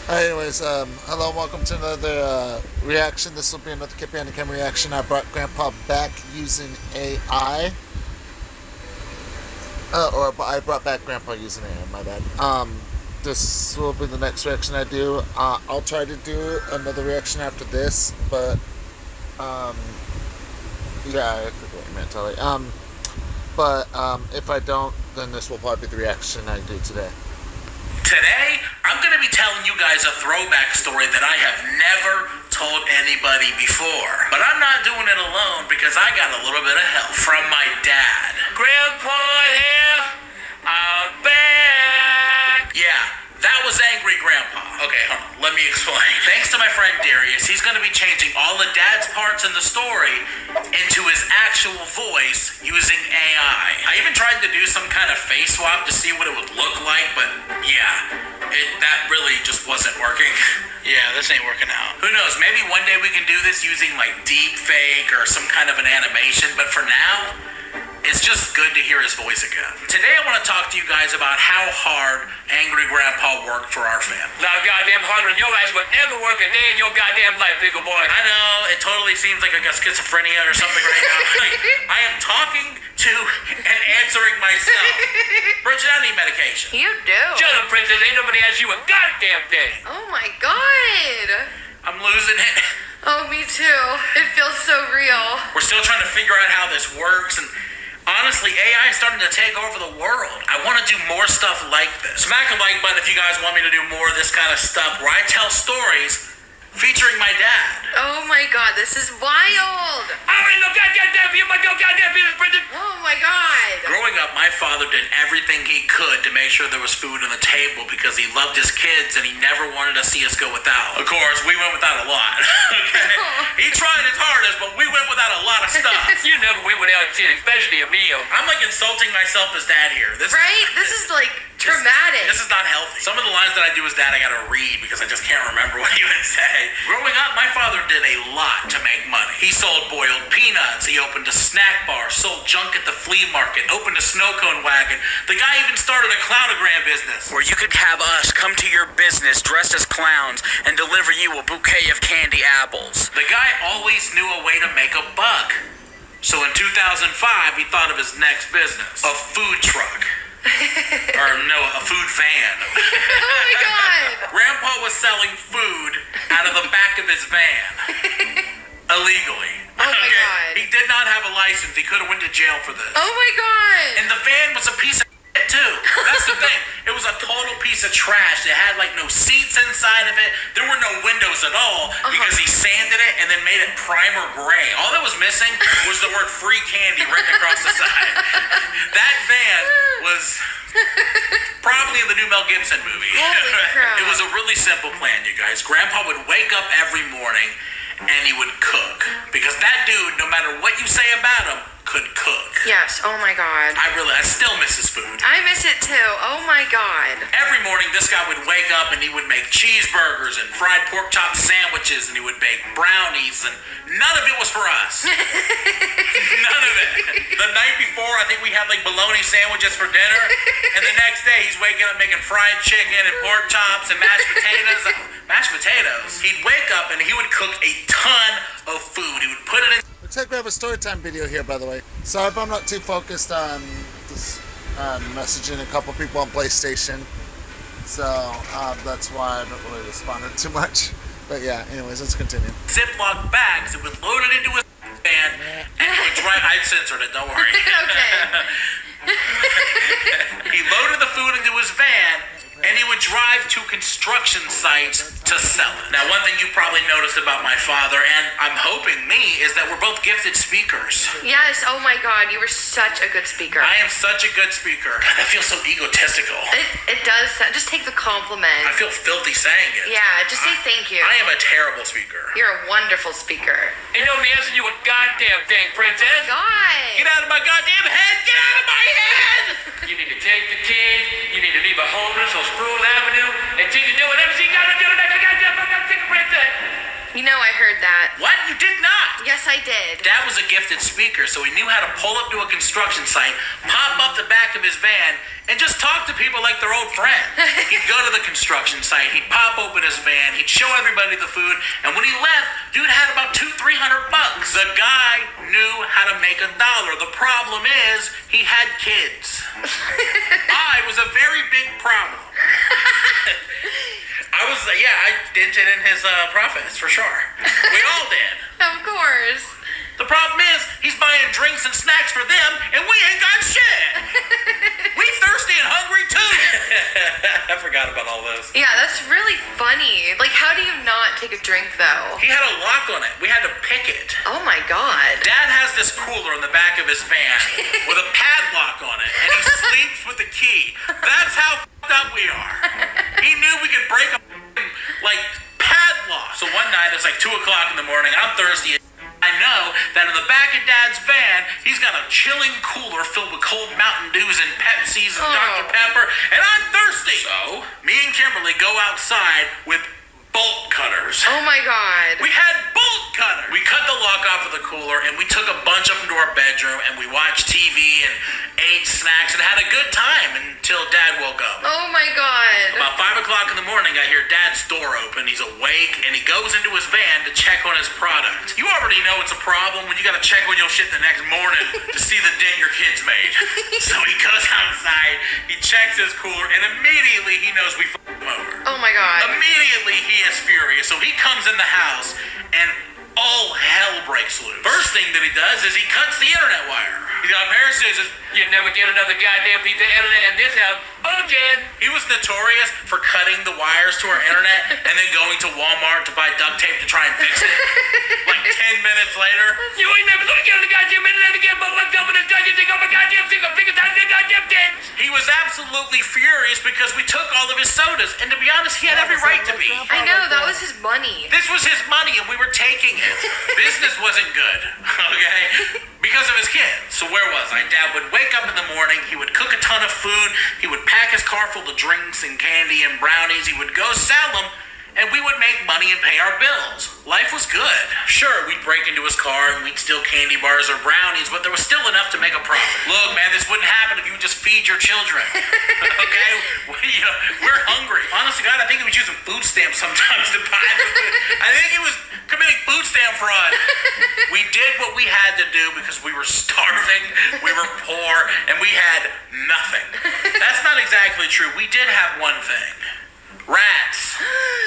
Anyways, hello and welcome to another reaction. This will be another kidbehindacamera reaction. I brought Grandpa back using AI. I brought back Grandpa using AI, my bad. This will be the next reaction I do. I'll try to do another reaction after this, but, yeah, I forgot what you meant, Tully. If I don't, then this will probably be the reaction I do today. Today, I'm going to be telling you guys a throwback story that I have never told anybody before. But I'm not doing it alone because I got a little bit of help from my dad. Grandpa here, I'm back. Yeah, that was Angry Grandpa. Okay, hold on, let me explain. Thanks to my friend Darius, he's going to be changing all the dad's parts in the story into his actual voice using AI. I even tried to do some kind of face swap to see what it would look like, but yeah, that really just wasn't working. Yeah, this ain't working out. Who knows, maybe one day we can do this using like deep fake or some kind of an animation, but for now, it's just good to hear his voice again. Today I want to talk to you guys about how hard Angry Grandpa worked for our family. Not goddamn harder than your ass would ever work a day in your goddamn life, big boy. I know, it totally seems like I got schizophrenia or something right now. Like, I am talking to and answering myself. Bridget, I need medication. You do? Shut up, princess. Ain't nobody asked you a goddamn thing. Oh my god. I'm losing it. Oh, me too. It feels so real. We're still trying to figure out how this works, and honestly, AI is starting to take over the world. I want to do more stuff like this. Smack a like button if you guys want me to do more of this kind of stuff where I tell stories featuring my dad. Oh my god, this is wild. I ain't no goddamn you my goddamn business, princess. Oh my god. Growing up, my father did everything he could to make sure there was food on the table because he loved his kids and he never wanted to see us go without. Of course, we went without a lot. Okay? He tried his hardest, but we went without a lot of stuff. You never went without shit, especially a meal. I'm like insulting myself as dad here. Right? This is like traumatic. This is not healthy. Some of the lines that I do as dad, I gotta read because I just can't remember what he would say. Growing up, my father did a lot to make money. He sold boiled peanuts, he opened a snack bar, sold junk at the flea market, opened a snow cone wagon. The guy even started a clownogram business where you could have us come to your business dressed as clowns and deliver you a bouquet of candy apples. The guy always knew a way to make a buck. So in 2005, he thought of his next business, a food truck. Or no, a food van. Oh my god. Grandpa was selling food out of the back of his van. Illegally. Oh my god. He did not have a license. He could have went to jail for this. Oh my god. And the van was a piece of shit too. That's the thing. It was a total piece of trash. It had like no seats inside of it. There were no windows at all because he sanded it and then made it primer gray. All that was missing was the word free candy written across the side. That van was probably in the new Mel Gibson movie. Holy crap. It was a really simple plan, you guys. Grandpa would wake up every morning and he would cook. Because that dude, no matter what you say about him, could cook. Yes, oh my god. I still miss his food. I miss it too. Oh my god. Every morning, this guy would wake up and he would make cheeseburgers and fried pork chop sandwiches and he would bake brownies, and none of it was for us. None of it. The night before, I think we had like bologna sandwiches for dinner, and the next day he's waking up making fried chicken and pork chops and mashed potatoes. Mashed potatoes. He'd wake up and he would cook a ton of food. He would put it in. Looks like we have a story time video here, by the way. Sorry if I'm not too focused on this, messaging a couple people on PlayStation. So that's why I haven't really responded too much. But yeah, anyways, let's continue. Ziploc bags. It would load it into his van and he would drive. I censored it, don't worry. Okay. He loaded the food into his van and he would drive to construction sites to sell it. Now, one thing you probably noticed about my father, and I'm hoping me, is that we're both gifted speakers. Yes, oh my god, you were such a good speaker. I am such a good speaker. I feel so egotistical. It does, just take the compliment. I feel filthy saying it. Yeah, just say thank you. I am a terrible speaker. You're a wonderful speaker. Ain't nobody asking you a goddamn thing, princess. God. Get out of my goddamn head! Get out of my head! You need to take the kid, you need to leave her homeless on Sproul Avenue, and you can do whatever she gotta do to that goddamn fucking princess. You know, I heard that. What? You did not? Yes, I did. Dad was a gifted speaker, so he knew how to pull up to a construction site, pop up the back of his van, and just talk to people like their old friend. He'd go to the construction site, he'd pop open his van, he'd show everybody the food, and when he left, dude had about $200-300. The guy knew how to make $1. The problem is, he had kids. I was a very big problem. I dented in his profits, for sure. We all did. Of course. The problem is, he's buying drinks and snacks for them, and we ain't got shit. We thirsty and hungry, too. I forgot about all those. Yeah, that's really funny. Like, how do you not take a drink, though? He had a lock on it. We had to pick it. Oh, my God. Dad has this cooler in the back of his van with a padlock on it, and he sleeps with the key. That's how f***ed up we are. He knew we could break a padlock. So one night, it's like 2 o'clock in the morning. I'm thirsty. I know that in the back of Dad's van, he's got a chilling cooler filled with cold Mountain Dews and Pepsis and Dr. Pepper, and I'm thirsty. So, me and Kimberly go outside with bolt cutters. Oh my God. We had bolt cutters. We cut the lock off of the cooler, and we took a bunch of them to our bedroom, and we watched TV and ate snacks and had a good time until Dad woke up. Oh my God. About 5 o'clock in the morning, I hear Dad's door open. He's awake, and he goes into his van to check on his product. You already know it's a problem when you gotta check on your shit the next morning to see the dent your kids made. So he goes outside, he checks his cooler, and immediately he knows we f***ed him over. Oh my God. Immediately he is furious, so he comes in the house, and all hell breaks loose. First thing that he does is he cuts the internet wire. He's got a pair of scissors. You never get another goddamn piece of internet in this house again. He was notorious for cutting the wires to our internet and then going to Walmart to buy duct tape to try and fix it. Like 10 minutes later. You ain't never gonna get on the goddamn internet again, but what's up with this goddamn thing? I'm a goddamn single figure time, goddamn dance. He was absolutely furious because we took all of his sodas, and to be honest, he had every right to be. I know, that was his money. This was his money, and we were taking it. Business wasn't good, okay? Because of his kids. So where was I? Dad would wake up in the morning, he would cook a ton of food, he would pack his car full of drinks and candy and brownies, he would go sell them, and we would make money and pay our bills. Life was good. Sure, we'd break into his car and we'd steal candy bars or brownies, but there was still enough to make a profit. Look, man, this wouldn't happen if you would just feed your children. Okay? We're hungry. Honest to God, I think he was using food stamps sometimes to buy the food. I think he was committing food stamp fraud. We did what we had to do because we were starving, we were poor, and we had nothing. That's not exactly true. We did have one thing. Rats.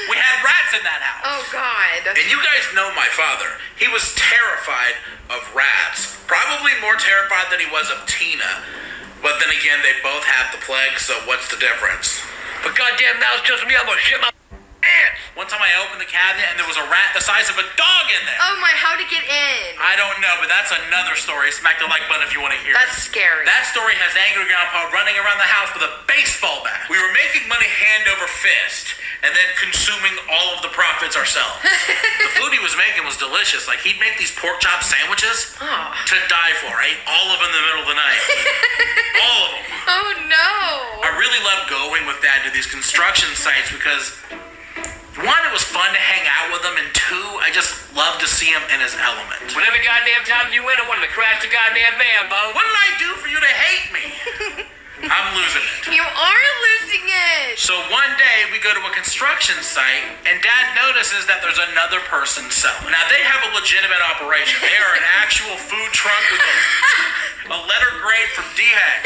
We had rats in that house. Oh God. And you guys know my father. He was terrified of rats. Probably more terrified than he was of Tina. But then again, they both have the plague, so what's the difference? But goddamn now it's just me, I'm gonna shit my pants. One time I opened the cabinet and there was a rat the size of a dog in there. Oh my, how'd it get in? I don't know, but that's another story. Smack the like button if you want to hear That's it. scary. That story has Angry Grandpa running around the house with a baseball bat. We were making money hand over fist and then consuming all of the profits ourselves. The food he was making was delicious. Like, he'd make these pork chop sandwiches to die for. I ate all of them in the middle of the night. All of them. Oh no. I really love going with Dad to these construction sites because, one, it was fun to hang out with him, and two, I just love to see him in his element. Whenever goddamn time you win, I wanted to crash the goddamn van, Bo. What did I do for you to hate me? I'm losing it. You are losing it. So one day we go to a construction site and Dad notices that there's another person selling. Now they have a legitimate operation. They are an actual food truck with a letter grade from DHEC.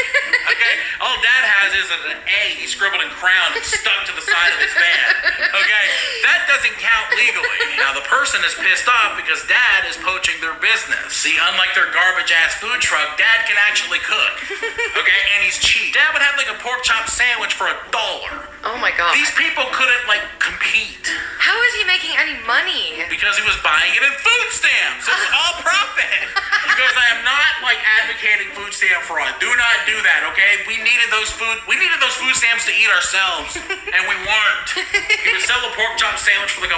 Okay? All Dad has is an A he scribbled in crayon and stuck to the side of his van. Okay? That doesn't count legally. Now the person is pissed off because Dad is poaching their business. See, unlike their garbage ass food truck, Dad can actually cook. Okay? And he's cheap. Dad would have like a pork chop sandwich for $1. Oh my God. These people couldn't like compete How is he making any money? because he was buying it in food stamps. It was all profit. You guys, I am not like advocating food stamp fraud. Do not do that, okay? We needed those food stamps to eat ourselves, and we weren't. He would sell a pork chop sandwich for like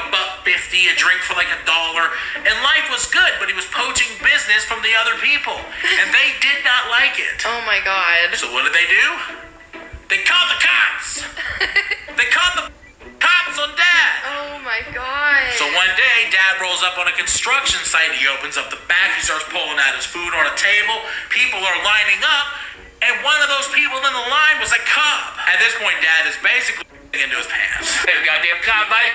$1.50, a drink for like $1, and life was good. But he was poaching business from the other people, and they did not like it. Oh my God. So what did they do? They called the cops. They called the cops on Dad. Oh my God. So one day, Dad rolls up on a construction site. He opens up the back. He starts pulling out his food on a table. People are lining up. And one of those people in the line was a cop. At this point, Dad is basically into his pants. Hey, goddamn cop, mate.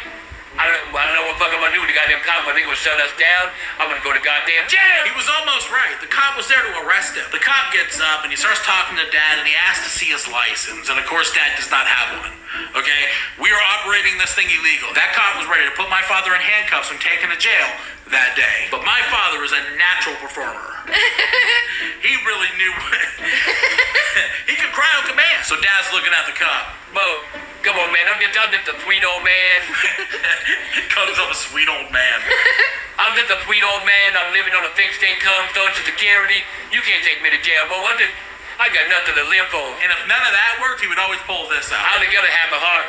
I don't know what the fuck I'm gonna do with the goddamn cop. I think it will shut us down. I'm gonna go to goddamn jail. He was almost right. The cop was there to arrest him. The cop gets up and he starts talking to Dad and he asks to see his license. And of course, Dad does not have one. Okay? We are operating this thing illegal. That cop was ready to put my father in handcuffs and take him to jail that day. But my father is a natural performer. He really knew. He could cry on command. So Dad's looking at the cop. Bo, come on, man. I'm just a sweet old man. Comes up a sweet old man. I'm just a sweet old man. I'm living on a fixed income, Social Security. You can't take me to jail, Bo. I got nothing to live for. And if none of that worked, he would always pull this out. I only gotta have a heart.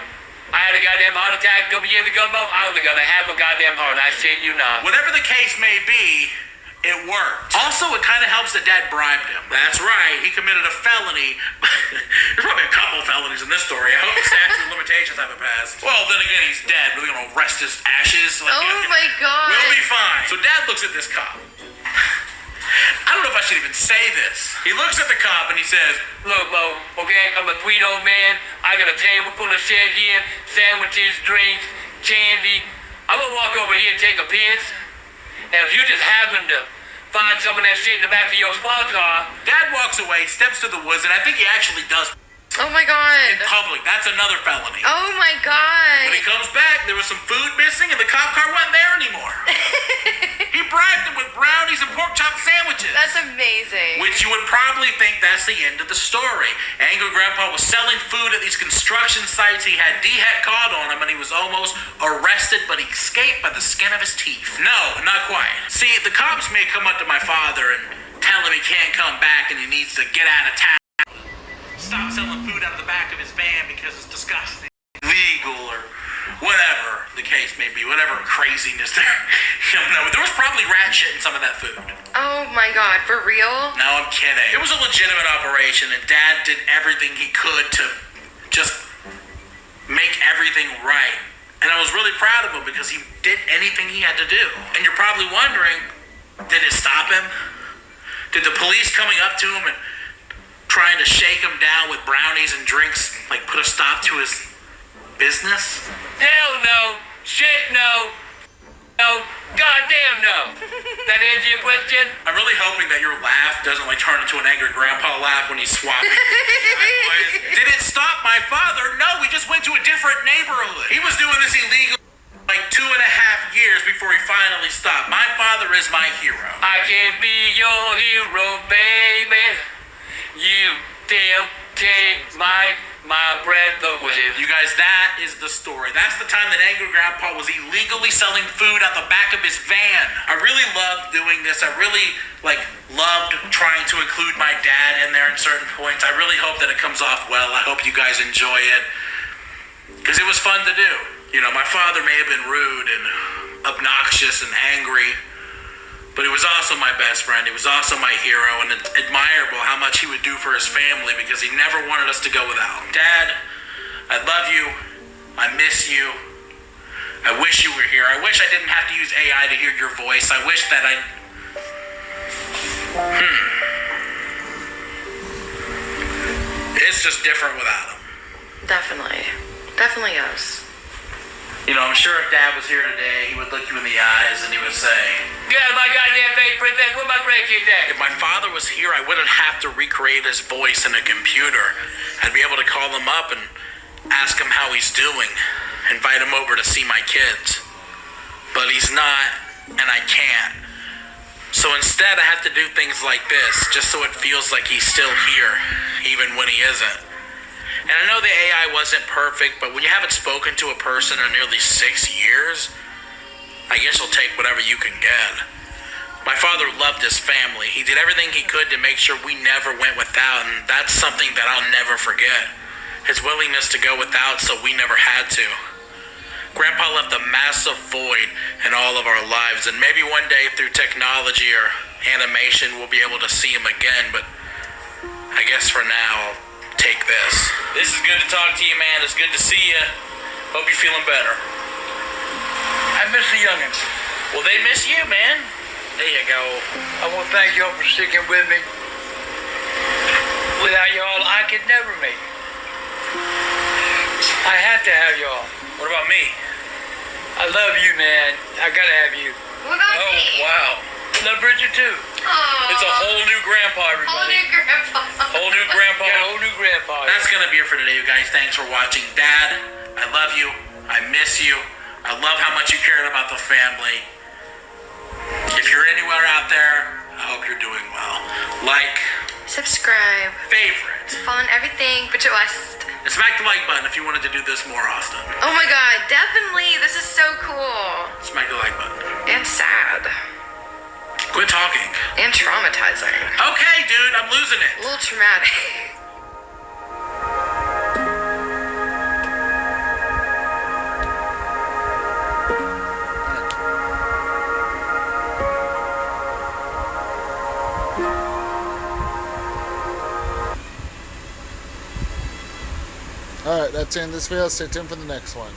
I had a goddamn heart attack a couple years ago, Bo. I only gotta have a goddamn heart. I shit you not. Whatever the case may be, it worked. Also, it kind of helps that Dad bribed him. That's right. He committed a felony. There's probably a couple of felonies in this story. I hope the statute of limitations haven't passed. Well, then again, he's dead. We're going to rest his ashes. Oh my God. We'll be fine. So Dad looks at this cop. I don't know if I should even say this. He looks at the cop and he says, Look, Bo, okay, I'm a sweet old man. I got a table full of shit here, sandwiches, drinks, candy. I'm gonna walk over here and take a piss. And if you just happen to find some of that shit in the back of your squad car. Dad walks away, steps to the woods, and I think he actually does Oh my God. in public. That's another felony. Oh my When he God. comes back, there was some food missing and the cop car wasn't there anymore. He bribed him with brownies and pork chop sandwiches. That's amazing. Which you would probably think that's the end of the story. Angry Grandpa was selling food at these construction sites. He had D-Hat caught on him and he was almost arrested, but he escaped by the skin of his teeth. No, not quite. See, the cops may come up to my father and tell him he can't come back and he needs to get out of town. Stop selling food out of the back of his van because it's disgusting, illegal, or whatever the case may be, whatever craziness there. There was probably rat shit in some of that food. Oh my God. For real? No, I'm kidding. It was a legitimate operation, and Dad did everything he could to just make everything right. And I was really proud of him because he did anything he had to do. And you're probably wondering, did it stop him? Did the police coming up to him and trying to shake him down with brownies and drinks, like, put a stop to his business? Hell no. Shit no. No. Goddamn no. That answer your question? I'm really hoping that your laugh doesn't, like, turn into an angry grandpa laugh when he's swapping. Did it stop my father? No, we just went to a different neighborhood. He was doing this illegal like 2.5 years before he finally stopped. My father is my hero. I can be your hero, baby. You damn take my breath away. You guys, that is the story. That's the time that Angry Grandpa was illegally selling food out the back of his van. I really loved doing this. I really, loved trying to include my dad in there in certain points. I really hope that it comes off well. I hope you guys enjoy it. Because it was fun to do. You know, my father may have been rude and obnoxious and angry, but he was also my best friend. He was also my hero, and it's admirable how much he would do for his family because he never wanted us to go without. Dad, I love you. I miss you. I wish you were here. I wish I didn't have to use AI to hear your voice. I wish that It's just different without him. Definitely. Definitely is. You know, I'm sure if Dad was here today, he would look you in the eyes and he would say, Get out of my goddamn face, princess. Where my grandkids at? if my father was here, I wouldn't have to recreate his voice in a computer. I'd be able to call him up and ask him how he's doing, invite him over to see my kids. But he's not, and I can't. So instead, I have to do things like this, just so it feels like he's still here, even when he isn't. And I know the AI wasn't perfect, but when you haven't spoken to a person in nearly 6 years, I guess you'll take whatever you can get. My father loved his family. He did everything he could to make sure we never went without, and that's something that I'll never forget. His willingness to go without so we never had to. Grandpa left a massive void in all of our lives, and maybe one day through technology or animation we'll be able to see him again, but I guess for now, I'll take this. This is good to talk to you, man. It's good to see you. Hope you're feeling better. I miss the youngins. Well, they miss you, man. There you go. I want to thank y'all for sticking with me. Without y'all, I could never make it. I have to have y'all. What about me? I love you, man. I gotta have you. What about Oh, me? wow. Love Bridget too. Aw. It's a whole new grandpa, Whole everybody. new grandpa. Whole new grandpa. Got a whole new grandpa. That's going to be it for today, you guys. Thanks for watching. Dad, I love you. I miss you. I love how much you cared about the family. If you're anywhere out there, I hope you're doing well. Like, Subscribe. favorite, Follow everything but your West. and smack the like button if you wanted to do this more often. Oh my god, definitely. This is so cool. Smack the like button. And sad. Quit talking. And traumatizing. Okay, dude, I'm losing A it. little traumatic. Alright, that's the end of this video. Stay tuned for the next one.